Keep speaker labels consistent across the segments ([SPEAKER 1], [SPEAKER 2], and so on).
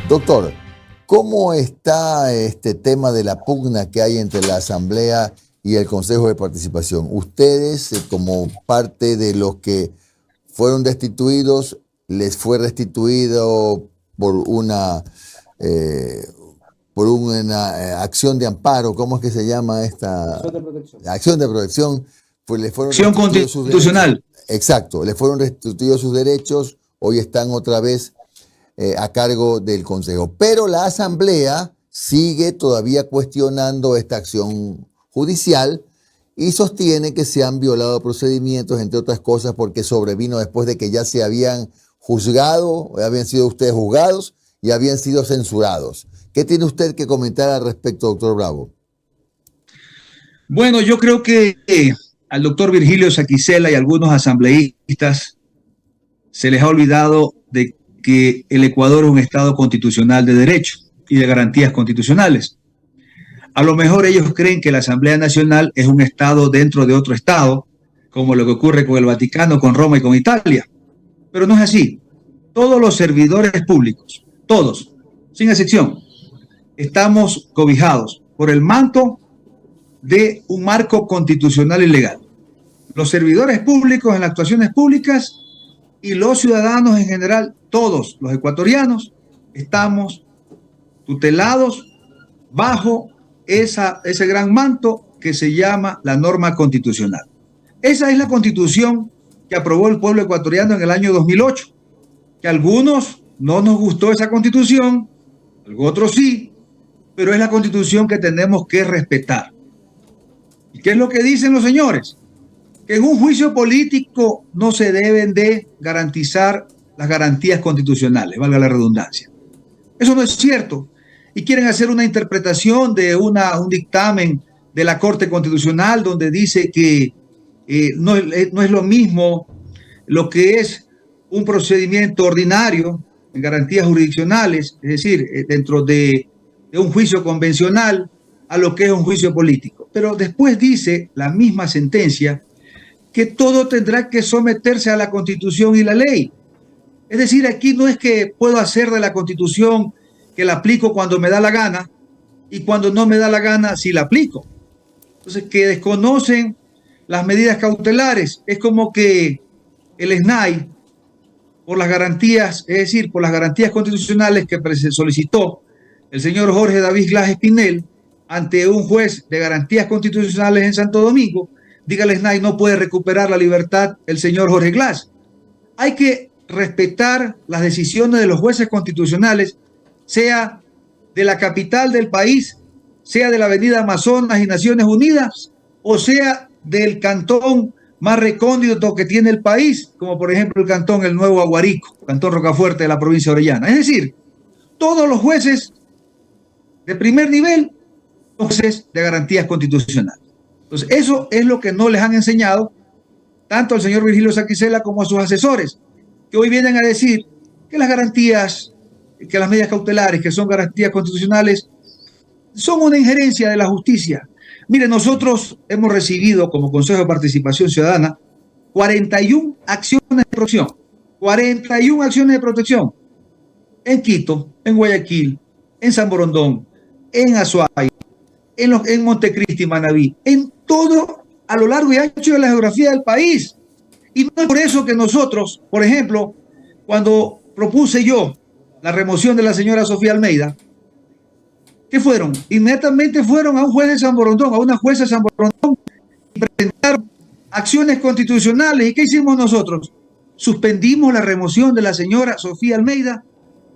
[SPEAKER 1] Doctor, ¿cómo está este tema de la pugna que hay entre la Asamblea y el Consejo de Participación? Ustedes, como parte de los que fueron destituidos, les fue restituido por eh, una acción de amparo. ¿Cómo es que se llama esta?
[SPEAKER 2] Acción de protección.
[SPEAKER 1] Acción de protección. Pues les fueron
[SPEAKER 3] Acción
[SPEAKER 1] restituidos sus derechos.
[SPEAKER 3] constitucional.
[SPEAKER 1] Exacto, les fueron restituidos sus derechos. Hoy están otra vez a cargo del Consejo. Pero la Asamblea sigue todavía cuestionando esta acción judicial y sostiene que se han violado procedimientos, entre otras cosas, porque sobrevino después de que ya se habían juzgado, habían sido ustedes juzgados y habían sido censurados. ¿Qué tiene usted que comentar al respecto, doctor Bravo?
[SPEAKER 3] Bueno, yo creo que al doctor Virgilio Saquicela y a algunos asambleístas se les ha olvidado de que el Ecuador es un Estado constitucional de derecho y de garantías constitucionales. A lo mejor ellos creen que la Asamblea Nacional es un Estado dentro de otro Estado, como lo que ocurre con el Vaticano, con Roma y con Italia. Pero no es así. Todos los servidores públicos, todos, sin excepción, estamos cobijados por el manto de un marco constitucional y legal. Los servidores públicos en las actuaciones públicas y los ciudadanos en general, todos los ecuatorianos, estamos tutelados bajo ese gran manto que se llama la norma constitucional. Esa es la constitución que aprobó el pueblo ecuatoriano en el año 2008, que a algunos no nos gustó esa constitución, a otros sí, pero es la constitución que tenemos que respetar. ¿Y qué es lo que dicen los señores? Que en un juicio político no se deben de garantizar las garantías constitucionales, valga la redundancia. Eso no es cierto. Y quieren hacer una interpretación de un dictamen de la Corte Constitucional donde dice que no es lo mismo lo que es un procedimiento ordinario en garantías jurisdiccionales, es decir, dentro de un juicio convencional, a lo que es un juicio político. Pero después dice la misma sentencia que todo tendrá que someterse a la Constitución y la ley. Es decir, aquí no es que puedo hacer de la Constitución que la aplico cuando me da la gana y cuando no me da la gana sí la aplico. Entonces, que desconocen las medidas cautelares. Es como que el SNAI, por las garantías, es decir, por las garantías constitucionales que solicitó el señor Jorge David Glass Espinel ante un juez de garantías constitucionales en Santo Domingo, diga el SNAI, no puede recuperar la libertad el señor Jorge Glass. Hay que respetar las decisiones de los jueces constitucionales, sea de la capital del país, sea de la Avenida Amazonas y Naciones Unidas, o sea del cantón más recóndito que tiene el país, como por ejemplo el cantón El Nuevo Aguarico, cantón Rocafuerte de la provincia de Orellana. Es decir, todos los jueces de primer nivel son jueces de garantías constitucionales. Entonces, eso es lo que no les han enseñado tanto al señor Virgilio Saquicela como a sus asesores, que hoy vienen a decir que las garantías, que las medidas cautelares, que son garantías constitucionales, son una injerencia de la justicia. Mire, nosotros hemos recibido como Consejo de Participación Ciudadana 41 acciones de protección, 41 acciones de protección en Quito, en Guayaquil, en San Borondón, en Azuay, en Montecristi, Manabí, en todo a lo largo y ancho de la geografía del país. Y no es por eso que nosotros, por ejemplo, cuando propuse yo la remoción de la señora Sofía Almeida, ¿qué fueron? Inmediatamente fueron a un juez de San Borondón, a una jueza de San Borondón, y presentaron acciones constitucionales. ¿Y qué hicimos nosotros? Suspendimos la remoción de la señora Sofía Almeida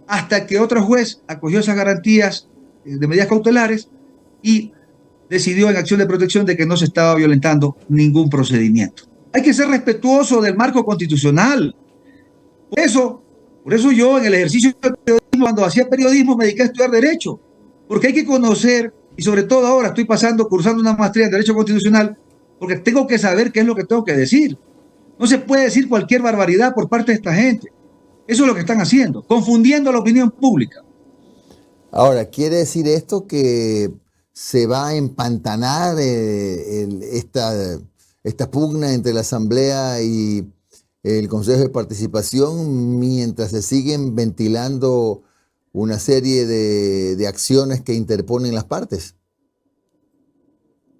[SPEAKER 3] hasta que otro juez acogió esas garantías de medidas cautelares y decidió en acción de protección de que no se estaba violentando ningún procedimiento. Hay que ser respetuoso del marco constitucional. Por eso yo en el ejercicio del periodismo, cuando hacía periodismo, me dediqué a estudiar Derecho, porque hay que conocer, y sobre todo ahora estoy cursando una maestría en Derecho Constitucional, porque tengo que saber qué es lo que tengo que decir. No se puede decir cualquier barbaridad por parte de esta gente. Eso es lo que están haciendo, confundiendo la opinión pública.
[SPEAKER 1] Ahora, ¿quiere decir esto que se va a empantanar esta pugna entre la Asamblea y el Consejo de Participación mientras se siguen ventilando una serie de acciones que interponen las partes.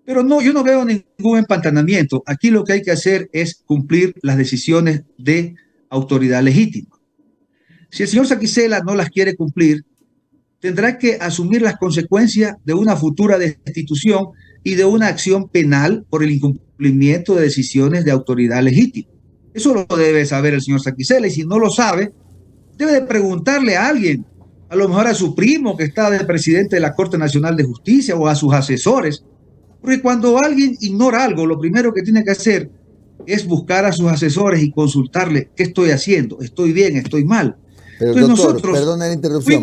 [SPEAKER 3] Pero no, yo no veo ningún empantanamiento. Aquí lo que hay que hacer es cumplir las decisiones de autoridad legítima. Si el señor Saquicela no las quiere cumplir, tendrá que asumir las consecuencias de una futura destitución y de una acción penal por el incumplimiento de decisiones de autoridad legítima. Eso lo debe saber el señor Saquicela, y si no lo sabe, debe de preguntarle a alguien, a lo mejor a su primo que está de presidente de la Corte Nacional de Justicia o a sus asesores, porque cuando alguien ignora algo, lo primero que tiene que hacer es buscar a sus asesores y consultarle qué estoy haciendo, estoy bien, estoy mal.
[SPEAKER 1] Pero
[SPEAKER 3] entonces
[SPEAKER 1] doctor, perdone la interrupción,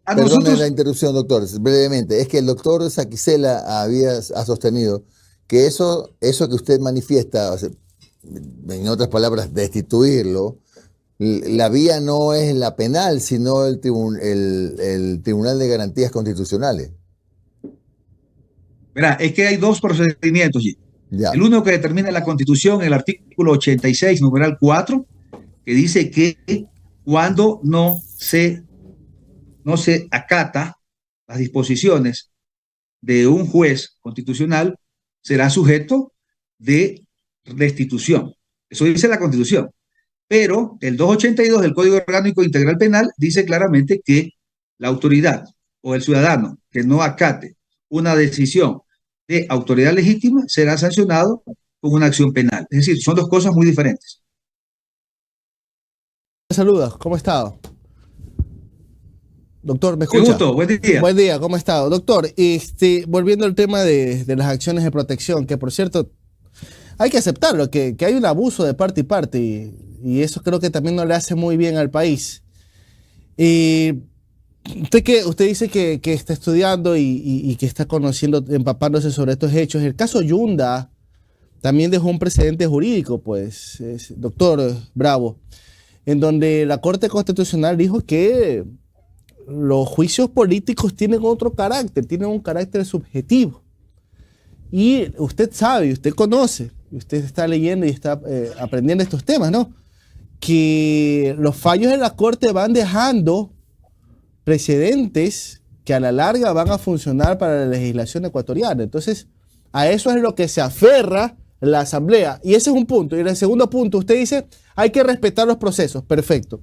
[SPEAKER 1] perdone la interrupción, doctor, brevemente. Es que el doctor Saquicela ha sostenido que eso que usted manifiesta, o sea, en otras palabras, destituirlo, la vía no es la penal, sino el Tribunal de Garantías Constitucionales.
[SPEAKER 3] Verá, es que hay dos procedimientos.
[SPEAKER 1] Ya.
[SPEAKER 3] El uno que determina la Constitución, el artículo 86, numeral 4, que dice que cuando no se acata las disposiciones de un juez constitucional, será sujeto de destitución. Eso dice la Constitución. Pero el 282 del Código Orgánico Integral Penal dice claramente que la autoridad o el ciudadano que no acate una decisión de autoridad legítima será sancionado con una acción penal. Es decir, son dos cosas muy diferentes.
[SPEAKER 2] Saludos, ¿cómo ha estado? Doctor, ¿me escucha?
[SPEAKER 3] Qué gusto, buen día.
[SPEAKER 2] Buen día, ¿cómo ha estado? Doctor, volviendo al tema de las acciones de protección, que por cierto, hay que aceptarlo, que hay un abuso de parte y parte, y eso creo que también no le hace muy bien al país. Usted dice que está estudiando y que está conociendo, empapándose sobre estos hechos. El caso Yunda también dejó un precedente jurídico, pues, doctor Bravo, en donde la Corte Constitucional dijo que los juicios políticos tienen otro carácter, tienen un carácter subjetivo. Y usted sabe, usted conoce, usted está leyendo y está aprendiendo estos temas, ¿no? Que los fallos de la Corte van dejando precedentes que a la larga van a funcionar para la legislación ecuatoriana. Entonces, a eso es lo que se aferra la Asamblea. Y ese es un punto. Y el segundo punto, usted dice, hay que respetar los procesos. Perfecto.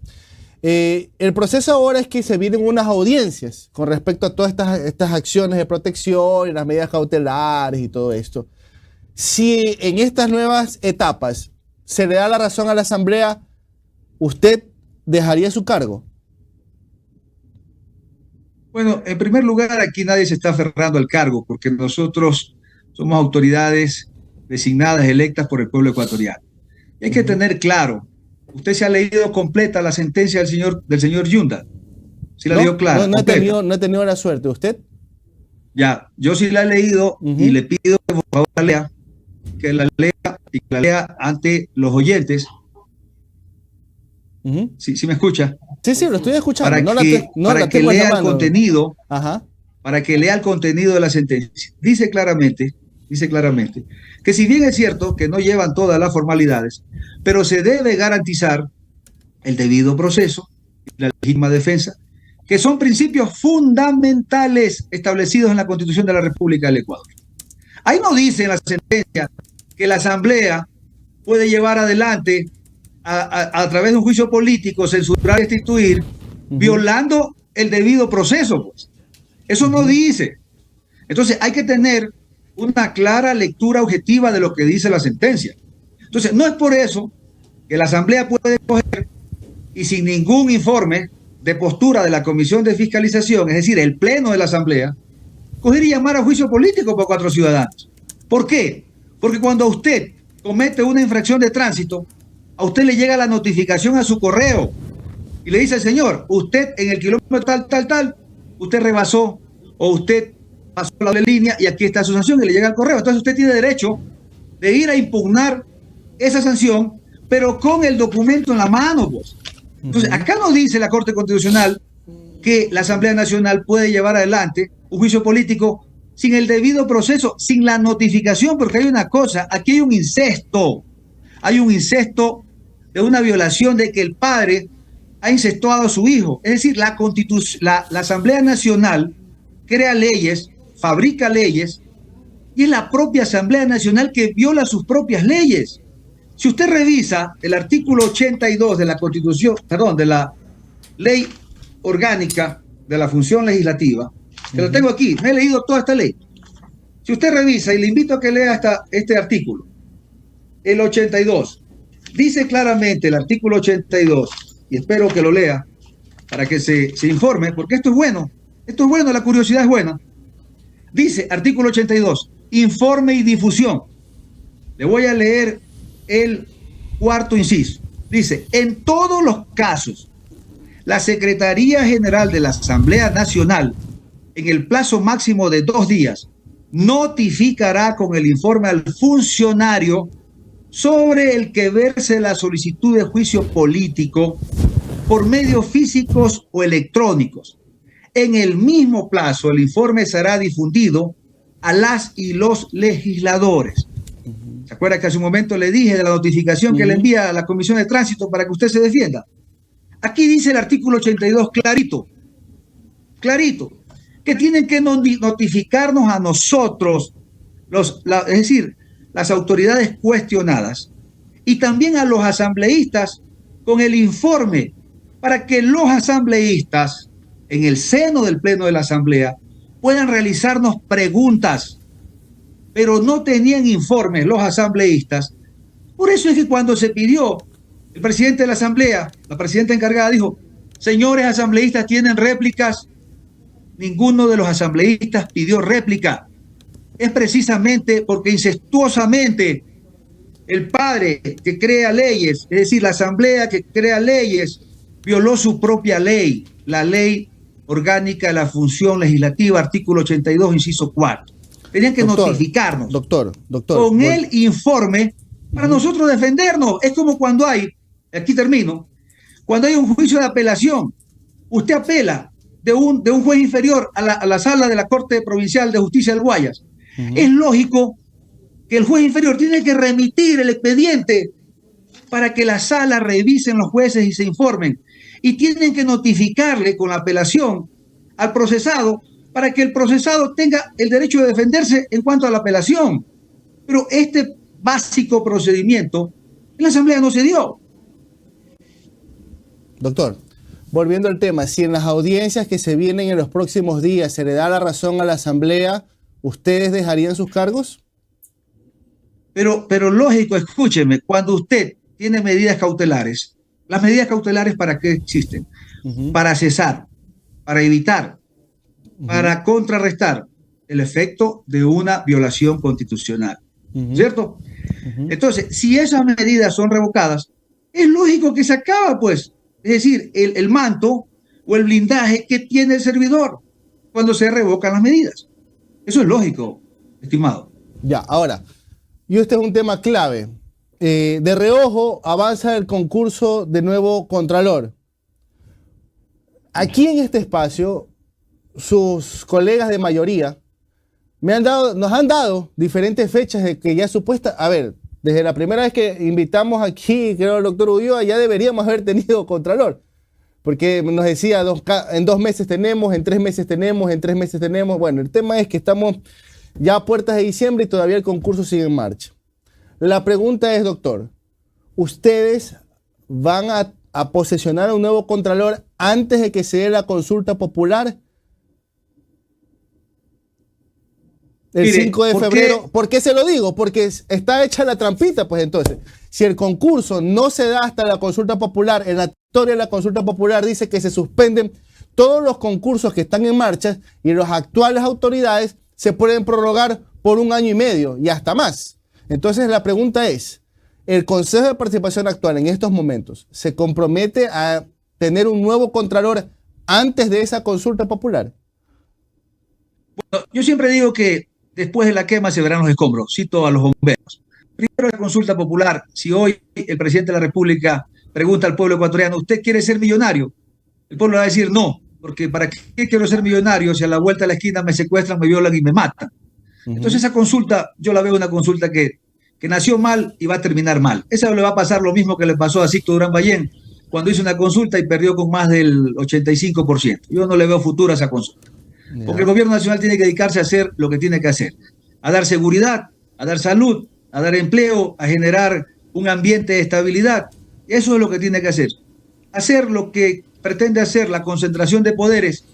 [SPEAKER 2] El proceso ahora es que se vienen unas audiencias con respecto a todas estas acciones de protección y las medidas cautelares y todo esto. Si en estas nuevas etapas se le da la razón a la Asamblea, ¿usted dejaría su cargo?
[SPEAKER 3] Bueno, en primer lugar, aquí nadie se está aferrando al cargo, porque nosotros somos autoridades designadas, electas por el pueblo ecuatoriano. Y hay que tener claro, usted se ha leído completa la sentencia del señor Yunda. ¿Sí la leyó clara?
[SPEAKER 2] No he tenido la suerte. ¿Usted? Ya,
[SPEAKER 3] yo sí la he leído y le pido que por favor que la lea y que la lea ante los oyentes. ¿Sí me escucha?
[SPEAKER 2] Sí, lo estoy escuchando.
[SPEAKER 3] Para que lea el contenido, para que lea el contenido de la sentencia. Dice claramente que si bien es cierto que no llevan todas las formalidades, pero se debe garantizar el debido proceso y la legítima defensa, que son principios fundamentales establecidos en la Constitución de la República del Ecuador. Ahí no dice en la sentencia que la Asamblea puede llevar adelante a través de un juicio político, censurar y destituir, violando el debido proceso, pues. Eso no dice. Entonces hay que tener una clara lectura objetiva de lo que dice la sentencia. Entonces no es por eso que la Asamblea puede coger y sin ningún informe de postura de la Comisión de Fiscalización, es decir, el Pleno de la Asamblea, coger y llamar a juicio político por 4 ciudadanos. ¿Por qué? Porque cuando usted comete una infracción de tránsito, a usted le llega la notificación a su correo y le dice, señor, usted en el kilómetro tal, usted rebasó o usted pasó la línea y aquí está su sanción y le llega el correo. Entonces usted tiene derecho de ir a impugnar esa sanción, pero con el documento en la mano, pues. Entonces acá no dice la Corte Constitucional que la Asamblea Nacional puede llevar adelante un juicio político sin el debido proceso, sin la notificación, porque hay una cosa, aquí hay un incesto de una violación de que el padre ha incestuado a su hijo. Es decir, la Asamblea Nacional crea leyes, fabrica leyes, y es la propia Asamblea Nacional que viola sus propias leyes. Si usted revisa el artículo 82 de la Constitución, perdón, de la Ley Orgánica de la Función Legislativa, que lo tengo aquí, me he leído toda esta ley. Si usted revisa, y le invito a que lea este artículo, el 82, dice claramente el artículo 82, y espero que lo lea para que se informe, porque esto es bueno, la curiosidad es buena. Dice, artículo 82, informe y difusión. Le voy a leer el cuarto inciso. Dice, en todos los casos, la Secretaría General de la Asamblea Nacional, en el plazo máximo de 2 días, notificará con el informe al funcionario sobre el que verse la solicitud de juicio político por medios físicos o electrónicos. En el mismo plazo, el informe será difundido a las y los legisladores. ¿Se acuerda que hace un momento le dije de la notificación que le envía a la Comisión de Tránsito para que usted se defienda? Aquí dice el artículo 82 clarito, que tienen que notificarnos a nosotros, es decir, las autoridades cuestionadas, y también a los asambleístas con el informe, para que los asambleístas, en el seno del Pleno de la Asamblea, puedan realizarnos preguntas, pero no tenían informes los asambleístas. Por eso es que cuando se pidió, el presidente de la Asamblea, la presidenta encargada dijo, señores asambleístas, ¿tienen réplicas? Ninguno de los asambleístas pidió réplica. Es precisamente porque incestuosamente el padre que crea leyes, es decir, la Asamblea que crea leyes, violó su propia ley, la Ley Orgánica de la Función Legislativa, artículo 82, inciso 4. Tenían que notificarnos.
[SPEAKER 2] Doctor.
[SPEAKER 3] Con el informe para nosotros defendernos. Es como cuando hay, aquí termino, cuando hay un juicio de apelación, usted apela de un juez inferior a la sala de la Corte Provincial de Justicia del Guayas. Es lógico que el juez inferior tiene que remitir el expediente para que la sala revisen los jueces y se informen. Y tienen que notificarle con la apelación al procesado para que el procesado tenga el derecho de defenderse en cuanto a la apelación. Pero este básico procedimiento en la Asamblea no se dio.
[SPEAKER 2] Doctor, volviendo al tema, si en las audiencias que se vienen en los próximos días se le da la razón a la Asamblea, ¿ustedes dejarían sus cargos?
[SPEAKER 3] Pero lógico, escúcheme, cuando usted tiene medidas cautelares, ¿las medidas cautelares para qué existen? Para cesar, para evitar, para contrarrestar el efecto de una violación constitucional, ¿cierto? Entonces, si esas medidas son revocadas, es lógico que se acaba, pues, es decir, el manto o el blindaje que tiene el servidor cuando se revocan las medidas. Eso es lógico, estimado.
[SPEAKER 2] Ya, ahora, y este es un tema clave. De reojo avanza el concurso de nuevo Contralor. Aquí en este espacio, sus colegas de mayoría nos han dado diferentes fechas de que ya supuesta. A ver, desde la primera vez que invitamos aquí, creo, al doctor Ulloa, ya deberíamos haber tenido Contralor. Porque nos decía, en 2 meses tenemos, en 3 meses tenemos, en 3 meses tenemos. Bueno, el tema es que estamos ya a puertas de diciembre y todavía el concurso sigue en marcha. La pregunta es, doctor, ¿ustedes van a posesionar a un nuevo Contralor antes de que se dé la consulta popular? El 5 de febrero. ¿Por qué se lo digo? Porque está hecha la trampita, pues entonces. Si el concurso no se da hasta la consulta popular, en la historia de la consulta popular dice que se suspenden todos los concursos que están en marcha y las actuales autoridades se pueden prorrogar por 1 año y medio y hasta más. Entonces la pregunta es, ¿el Consejo de Participación actual en estos momentos se compromete a tener un nuevo Contralor antes de esa consulta popular?
[SPEAKER 3] Bueno, yo siempre digo que después de la quema se verán los escombros, cito a los bomberos. Primero la consulta popular. Si hoy el presidente de la República pregunta al pueblo ecuatoriano, ¿usted quiere ser millonario? El pueblo va a decir no, porque ¿para qué quiero ser millonario si a la vuelta de la esquina me secuestran, me violan y me matan? Entonces esa consulta, yo la veo una consulta que nació mal y va a terminar mal. Esa le va a pasar lo mismo que le pasó a Sixto Durán Ballén cuando hizo una consulta y perdió con más del 85%. Yo no le veo futuro a esa consulta. Porque el gobierno nacional tiene que dedicarse a hacer lo que tiene que hacer, a dar seguridad, a dar salud, a dar empleo, a generar un ambiente de estabilidad. Eso es lo que tiene que hacer. Hacer lo que pretende hacer la concentración de poderes,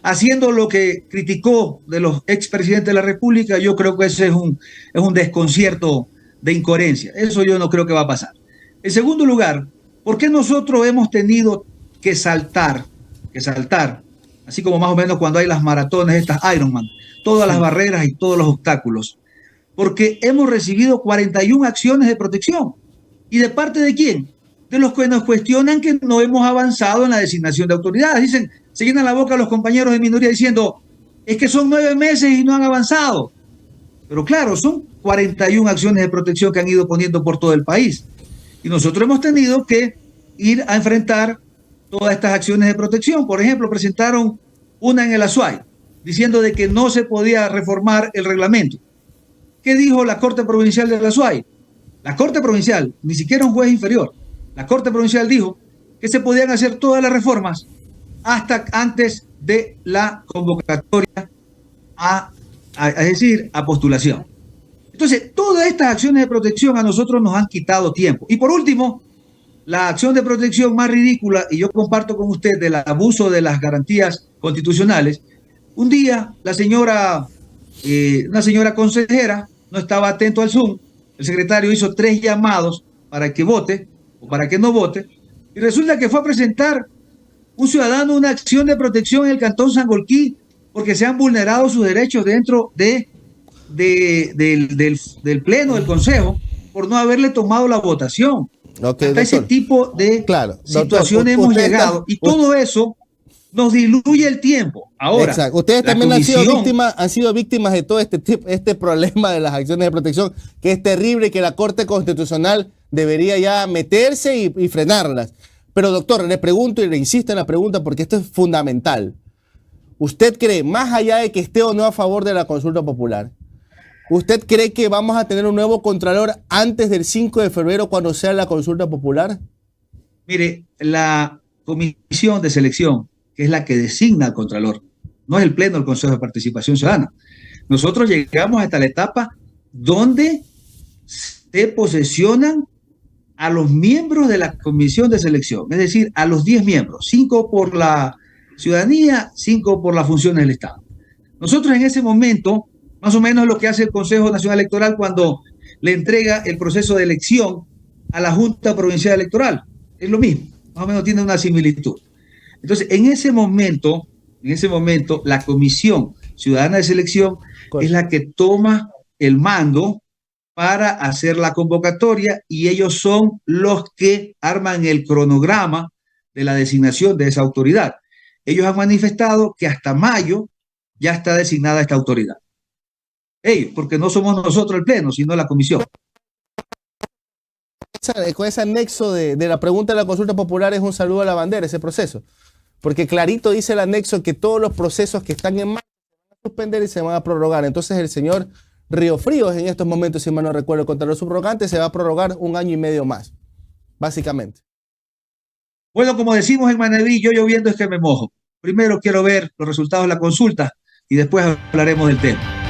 [SPEAKER 3] haciendo lo que criticó de los expresidentes de la República, yo creo que ese es un desconcierto de incoherencia. Eso yo no creo que va a pasar. En segundo lugar, ¿por qué nosotros hemos tenido que saltar, así como más o menos cuando hay las maratones, estas Ironman, todas las barreras y todos los obstáculos? Porque hemos recibido 41 acciones de protección. ¿Y de parte de quién? De los que nos cuestionan que no hemos avanzado en la designación de autoridades. Dicen, se llenan la boca los compañeros de minoría diciendo, es que son 9 meses y no han avanzado. Pero claro, son 41 acciones de protección que han ido poniendo por todo el país. Y nosotros hemos tenido que ir a enfrentar todas estas acciones de protección. Por ejemplo, presentaron una en el Azuay, diciendo de que no se podía reformar el reglamento. ¿Qué dijo la Corte Provincial del Azuay? La Corte Provincial, ni siquiera un juez inferior, la Corte Provincial dijo que se podían hacer todas las reformas hasta antes de la convocatoria es decir, a postulación. Entonces, todas estas acciones de protección a nosotros nos han quitado tiempo. Y por último, la acción de protección más ridícula, y yo comparto con usted, del abuso de las garantías constitucionales. Un día, una señora consejera no estaba atento al Zoom, el secretario hizo 3 llamados para que vote o para que no vote, y resulta que fue a presentar un ciudadano una acción de protección en el Cantón Sangolquí porque se han vulnerado sus derechos dentro del Pleno del Consejo por no haberle tomado la votación.
[SPEAKER 2] Okay,
[SPEAKER 3] hasta ese tipo de situaciones hemos llegado, y todo eso nos diluye el tiempo. Ahora,
[SPEAKER 2] exacto. Ustedes también han sido víctimas de todo este problema de las acciones de protección, que es terrible, que la Corte Constitucional debería ya meterse y frenarlas. Pero doctor, le pregunto y le insisto en la pregunta porque esto es fundamental. ¿Usted cree, más allá de que esté o no a favor de la consulta popular, usted cree que vamos a tener un nuevo contralor antes del 5 de febrero cuando sea la consulta popular?
[SPEAKER 3] Mire, la comisión de selección, que es la que designa al contralor, no es el Pleno del Consejo de Participación Ciudadana. Nosotros llegamos hasta la etapa donde se posesionan a los miembros de la comisión de selección, es decir, a los 10 miembros, 5 por la ciudadanía, 5 por las funciones del Estado. Nosotros en ese momento, más o menos lo que hace el Consejo Nacional Electoral cuando le entrega el proceso de elección a la Junta Provincial Electoral, es lo mismo, más o menos tiene una similitud. Entonces, en ese momento, la Comisión Ciudadana de Selección es la que toma el mando para hacer la convocatoria, y ellos son los que arman el cronograma de la designación de esa autoridad. Ellos han manifestado que hasta mayo ya está designada esta autoridad. Ellos, porque no somos nosotros el Pleno, sino la Comisión.
[SPEAKER 2] Con ese anexo de la pregunta de la consulta popular es un saludo a la bandera, ese proceso. Porque clarito dice el anexo que todos los procesos que están en marcha se van a suspender y se van a prorrogar. Entonces el señor Río Fríos en estos momentos, si mal no recuerdo, el contralor subrogante se va a prorrogar 1 año y medio más, básicamente.
[SPEAKER 3] Bueno, como decimos en Manaví, yo lloviendo es que me mojo. Primero quiero ver los resultados de la consulta y después hablaremos del tema.